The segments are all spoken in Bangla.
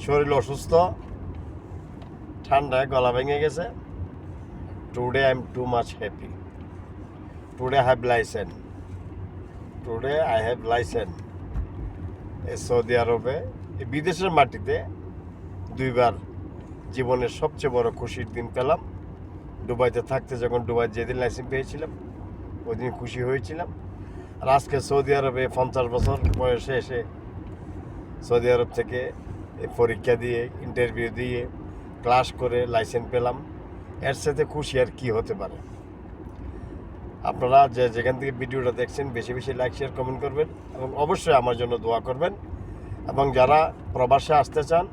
শরীর অসুস্থ, ঠান্ডায় গলা ভেঙে গেছে। Today I am too much happy. Today I have licence. Today I have licence. Saudi আরবে, বিদেশের মাটিতে দুইবার জীবনের সবচেয়ে বড় খুশির দিন পেলাম। দুবাইতে থাকতে যখন দুবাই যেদিন লাইসেন্স পেয়েছিলাম ওই দিন খুশি হয়েছিলাম। আর আজকে সৌদি আরবে 50 বছর বয়সে এসে সৌদি আরব থেকে পরীক্ষা দিয়ে ইন্টারভিউ দিয়ে ক্লাস করে লাইসেন্স পেলাম। এর সাথে খুশি আর কি হতে পারে। আপনারা যেখান থেকে ভিডিওটা দেখছেন বেশি বেশি লাইক শেয়ার কমেন্ট করবেন এবং অবশ্যই আমার জন্য দোয়া করবেন। এবং যারা প্রবাসে আসতে চান,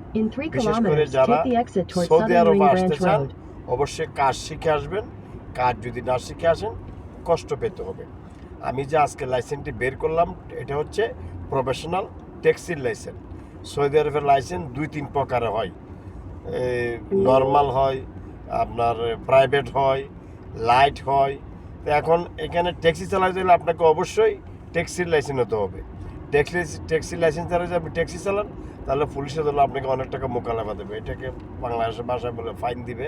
বিশেষ করে যারা সৌদি আরবে আসতে চান, অবশ্যই কাজ শিখে আসবেন। কাজ যদি না শিখে আসেন কষ্ট পেতে হবে। আমি যে আজকে লাইসেন্সটি বের করলাম এটা হচ্ছে প্রফেশনাল ট্যাক্সির লাইসেন্স। সৌদি আরবের লাইসেন্স 2-3 প্রকারের হয়। নর্মাল হয়, আপনার প্রাইভেট হয়, লাইট হয়। তো এখন এখানে ট্যাক্সি চালাতে হলে আপনাকে অবশ্যই ট্যাক্সির লাইসেন্স হতে হবে। ট্যাক্সির লাইসেন্স ছাড়া যদি আপনি ট্যাক্সি চালান তাহলে পুলিশের দল আপনাকে অনেক টাকা মোকালাফা দেবে, এটাকে বাংলাদেশের ভাষায় বলে ফাইন দিবে।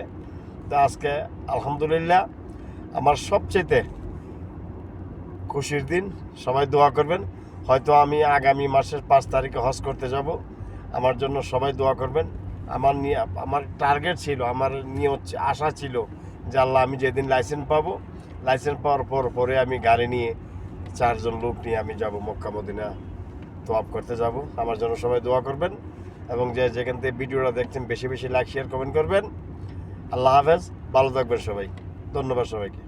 তো আজকে আলহামদুলিল্লাহ আমার সবচেয়ে খুশির দিন। সবাই দোয়া করবেন। হয়তো আমি আগামী মাসের 5 তারিখে হজ করতে যাব। আমার জন্য সবাই দোয়া করবেন। আমার টার্গেট ছিল, আমার আশা ছিল যে আল্লাহ আমি যেদিন লাইসেন্স পাবো, লাইসেন্স পাওয়ার পরে আমি গাড়ি নিয়ে 4 জন লোক নিয়ে আমি যাব মক্কা মদিনা তোয়াফ করতে যাব। আমার জন্য সবাই দোয়া করবেন এবং যেখান থেকে ভিডিওটা দেখছেন বেশি বেশি লাইক শেয়ার কমেন্ট করবেন। আল্লাহ হাফেজ, ভালো থাকবেন সবাই। ধন্যবাদ সবাইকে।